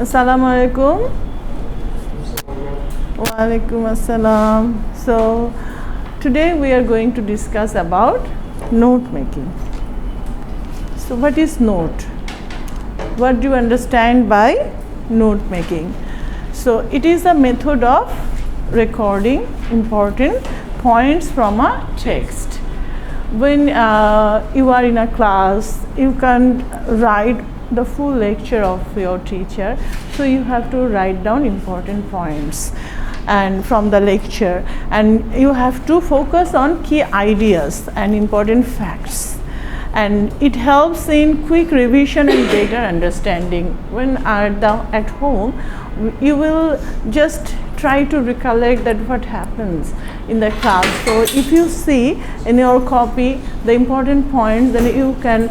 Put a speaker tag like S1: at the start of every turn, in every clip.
S1: Assalamu alaikum. Wa alaikum assalam. So today we are going to discuss about note making. So what is note? What do you understand by note making? So it is a method of recording important points from a text. When you are in a class, you can't write the full lecture of your teacher, so you have to write down important points and from the lecture, and you have to focus on key ideas and important facts, and it helps in quick revision and better understanding. When at home, you will just try to recollect that what happens in the class. So if you see in your copy the important points, then you can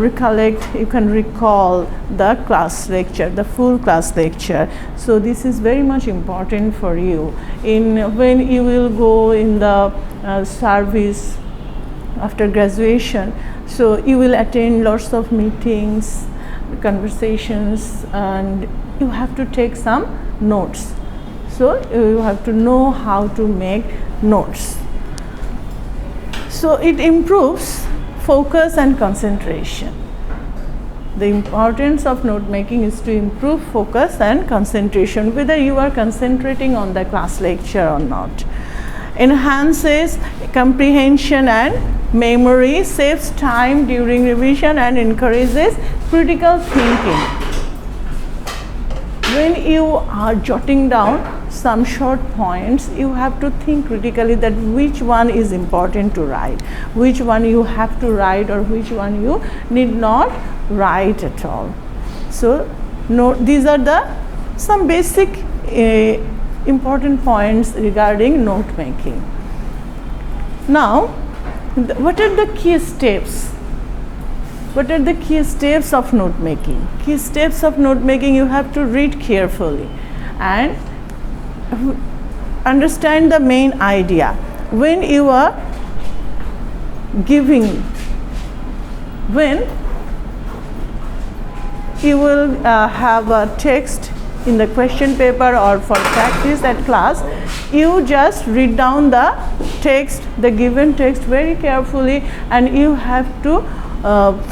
S1: recollect, you can recall the class lecture, the full class lecture. So this is very much important for you when you will go in the service after graduation. So you will attend lots of meetings, conversations, and you have to take some notes. So you have to know how to make notes. So it improves focus and concentration. The importance of note making is to improve focus and concentration, whether you are concentrating on the class lecture or not. Enhances comprehension and memory, saves time during revision, and encourages critical thinking. When you are jotting down some short points, you have to think critically that which one is important to write, which one you have to write, or which one you need not write at all. So these are some basic important points regarding note making. Now, what are the key steps? What are the key steps of note making? Key steps of note making you have to read carefully and understand the main idea. When you are when you will have a text in the question paper or for practice at class, you just read down the text, the given text very carefully, and you have to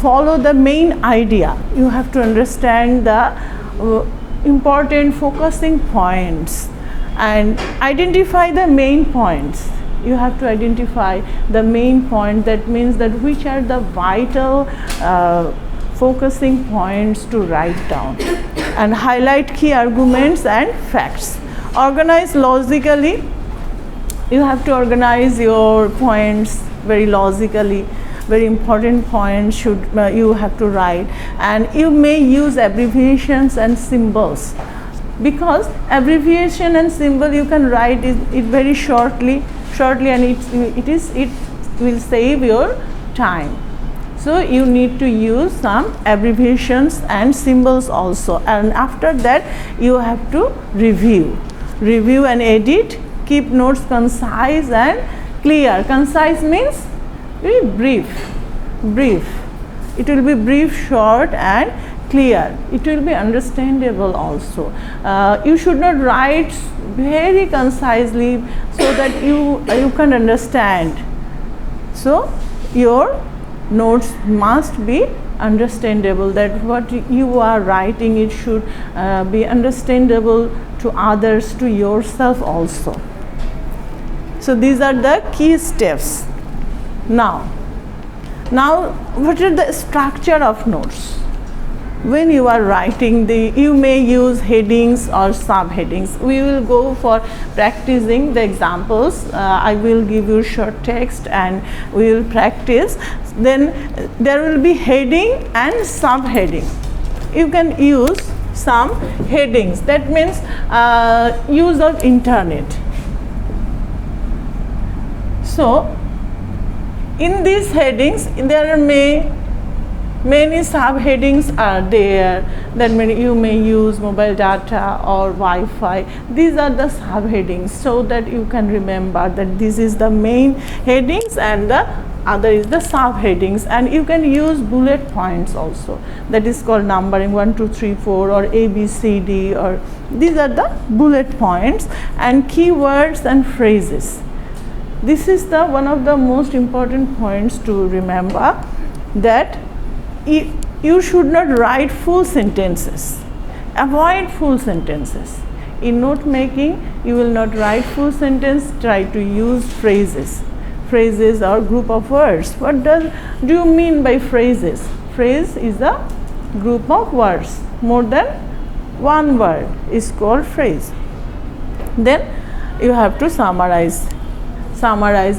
S1: follow the main idea. You have to understand the important focusing points and identify the main points. You have to identify the main point. That means that which are the vital focusing points to write down, and highlight key arguments and facts. Organize logically. You have to organize your points very logically. Very important points you have to write, and you may use abbreviations and symbols, because abbreviation and symbol you can write it very shortly, and it will save your time. So you need to use some abbreviations and symbols also, and after that you have to review and edit. Keep notes concise and clear. Concise means very brief. It will be brief, short, and clear. It will be understandable also. You should not write very concisely so that you can understand. So your notes must be understandable, that what you are writing, it should be understandable to others, to yourself also. So these are the key steps. Now what is the structure of notes? When you are writing, you may use headings or subheadings. We will go for practicing the examples. I will give you short text and we will practice. Then there will be heading and subheading. You can use some headings. That means use of internet. So in these headings there may Many subheadings are there. That means you may use mobile data or Wi-Fi. These are the subheadings, so that you can remember that this is the main headings and the other is the subheadings. And you can use bullet points also. That is called numbering 1, 2, 3, 4 or A, B, C, D, or these are the bullet points. And keywords and phrases. This is the one of the most important points to remember, that you should not write full sentences. Avoid full sentences. In note making, you will not write full sentence. Try to use phrases. Phrases or group of words. What do you mean by phrases? Phrase is a group of words. More than one word is called phrase. Then you have to summarize,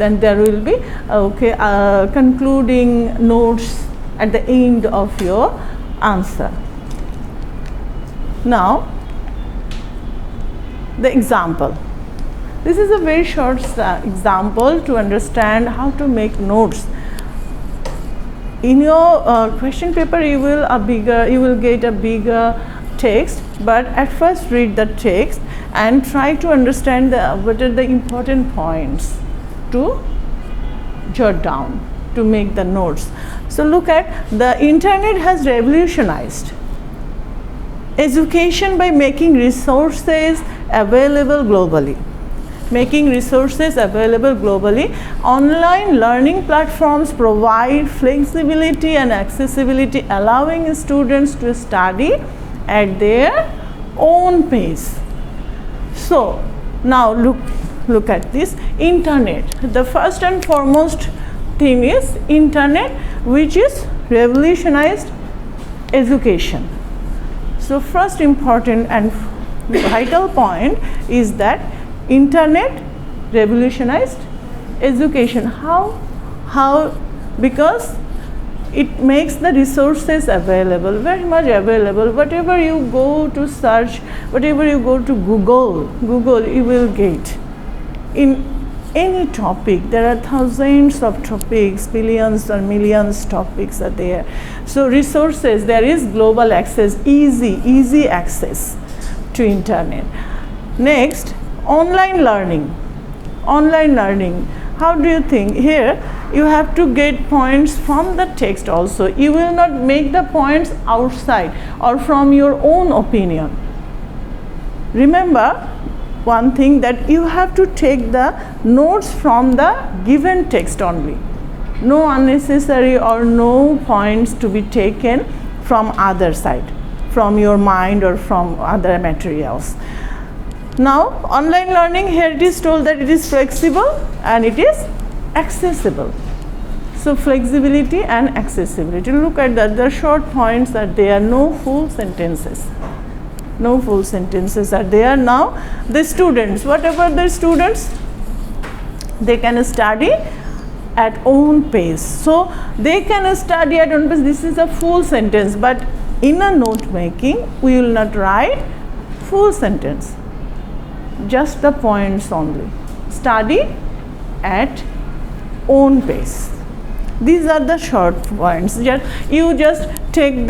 S1: and there will be concluding notes at the end of your answer. Now, the example. This is a very short example to understand how to make notes. In your question paper, you will get a bigger text, but at first read the text and try to understand what are the important points to jot down, to make the notes. So look at, the internet has revolutionized education by making resources available globally. Making resources available globally. Online learning platforms provide flexibility and accessibility, allowing students to study at their own pace. So now look at this internet. The first and foremost thing is internet, which is revolutionized education. So first important and vital point is that internet revolutionized education. How? Because it makes the resources available, very much available. Whatever you go to search, whatever you go to Google, you will get. In any topic, there are thousands of topics, billions or millions topics are there. So resources, there is global access, easy access to internet. Next, online learning. How do you think? Here you have to get points from the text also. You will not make the points outside or from your own opinion. Remember one thing, that you have to take the notes from the given text only. No unnecessary or no points to be taken from other side, from your mind or from other materials. Now, online learning, here it is told that it is flexible and it is accessible. So, flexibility and accessibility. Look at that, the short points are there, no full sentences. No full sentences are there. Now, the students, whatever the students, they can study at own pace. So, they can study at own pace. This is a full sentence, but in a note making, we will not write full sentence. Just the points only. Study at own pace. These are the short points. You just take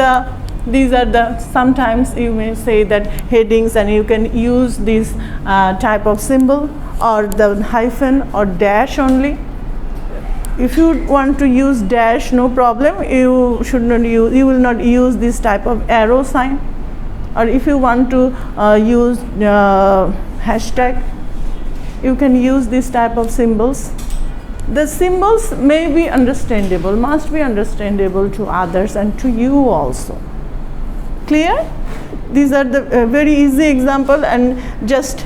S1: these are the, sometimes you may say that headings, and you can use this type of symbol or the hyphen or dash only. If you want to use dash, no problem. You will not use this type of arrow sign. Or if you want to use hashtag, you can use this type of symbols. The symbols may be understandable, must be understandable to others and to you also. Clear? These are the very easy example, and just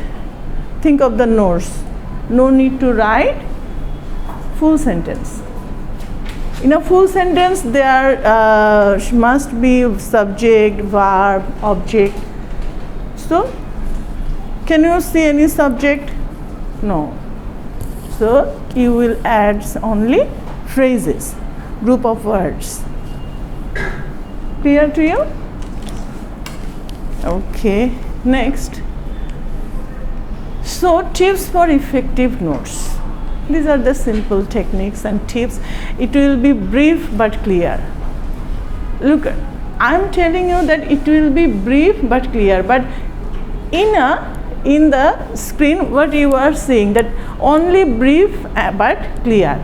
S1: think of the notes. No need to write full sentence. In a full sentence, there must be subject, verb, object. So, can you see any subject? No. So, you will add only phrases, group of words. Clear to you? Okay, next. So, tips for effective notes. These are the simple techniques and tips. It will be brief but clear. Look, I'm telling you that it will be brief but clear, but in the screen what you are seeing, that only brief but clear.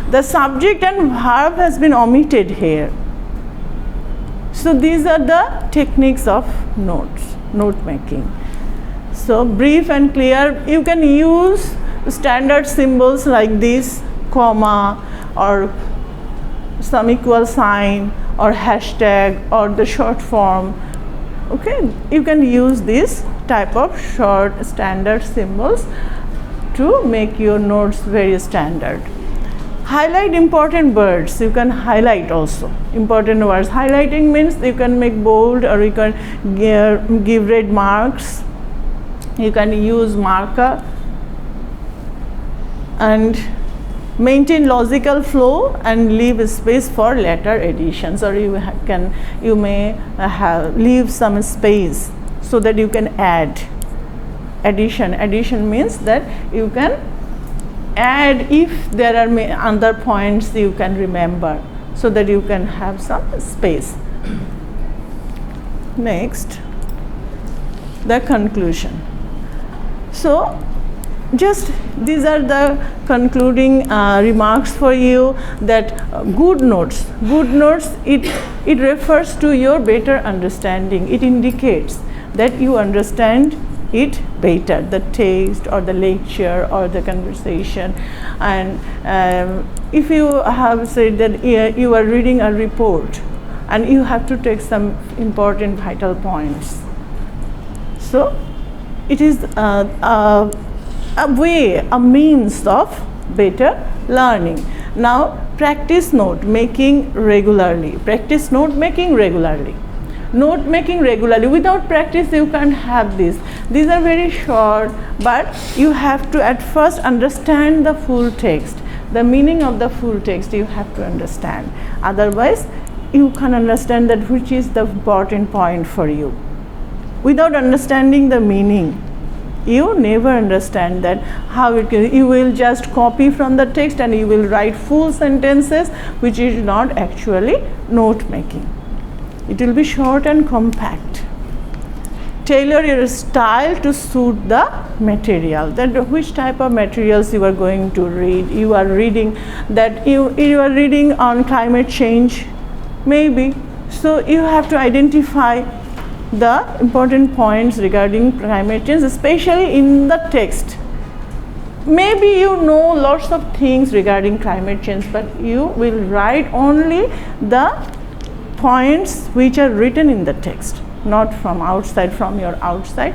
S1: The subject and verb has been omitted here. So these are the techniques of note making. So brief and clear, you can use standard symbols like this, comma or some equal sign or hashtag or the short form. Okay, you can use this type of short standard symbols to make your notes very standard. Highlight important words. You can highlight also important words. Highlighting means you can make bold or you can give red marks. You can use marker and maintain logical flow and leave space for letter additions, or you may leave some space so that you can add. Addition means that you can add if there are other points you can remember, so that you can have some space. Next, the conclusion. So just these are the concluding remarks for you, that good notes, it refers to your better understanding. It indicates that you understand it better, the text or the lecture or the conversation. And if you have said that you are reading a report and you have to take some important vital points, so it is a way, a means of better learning. Now practice note making regularly. Note making regularly. Without practice you can't have this. These are very short, but you have to at first understand the full text. The meaning of the full text you have to understand. Otherwise you can understand that which is the important point for you. Without understanding the meaning, you never understand that how it can. You will just copy from the text and you will write full sentences, which is not actually note making. It will be short and compact. Tailor your style to suit the material. That which type of materials you are going to read. You are reading that you are reading on climate change, maybe. So you have to identify the important points regarding climate change, especially in the text. Maybe you know lots of things regarding climate change, but you will write only the points which are written in the text, not from your outside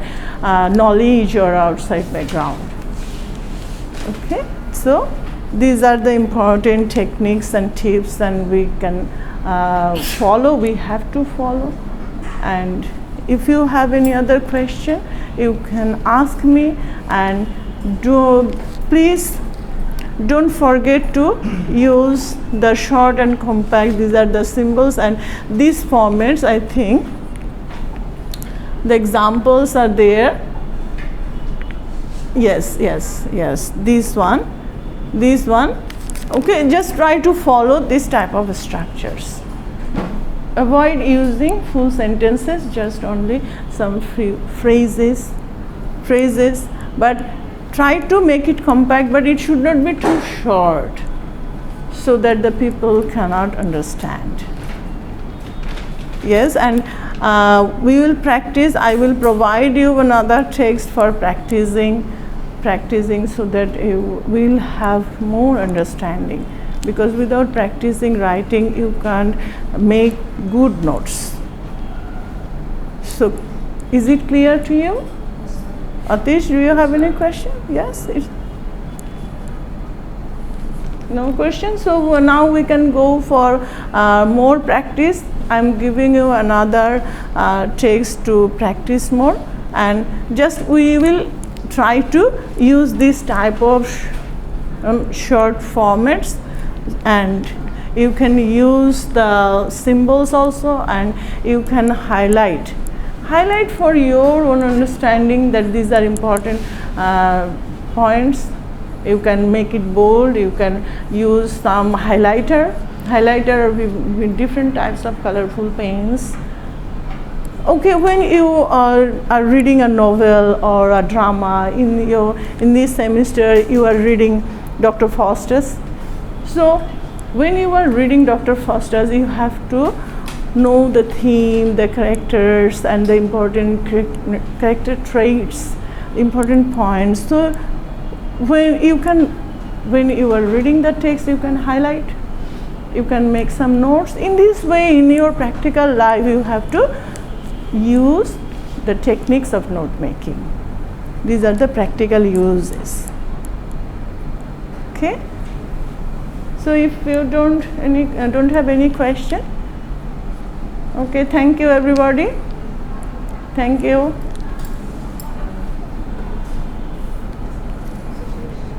S1: knowledge or outside background. Okay, so these are the important techniques and tips, and we can we have to follow. And if you have any other question, you can ask me, and please don't forget to use the short and compact. These are the symbols and these formats. I think the examples are there. Yes, this one. Okay, just try to follow this type of structures. Avoid using full sentences, just only some phrases, but try to make it compact, but it should not be too short so that the people cannot understand. Yes, and we will practice. I will provide you another text for practicing so that you will have more understanding, because without practicing writing you can't make good notes. So is it clear to you? Atish, do you have any question? Yes? No question? So now we can go for more practice. I'm giving you another text to practice more, and just we will try to use this type of short formats, and you can use the symbols also, and you can highlight for your own understanding that these are important points. You can make it bold, you can use some highlighter, highlighter with different types of colorful pens. Okay, when you are reading a novel or a drama in this semester, you are reading Dr. Faustus. So when you are reading Dr. Faustus, you have to know the theme, the characters, and the important character traits, important points. So when you are reading the text, you can highlight, you can make some notes. In this way, in your practical life, you have to use the techniques of note making. These are the practical uses. Okay. So if you don't have any question, okay. Thank you, everybody. Thank you.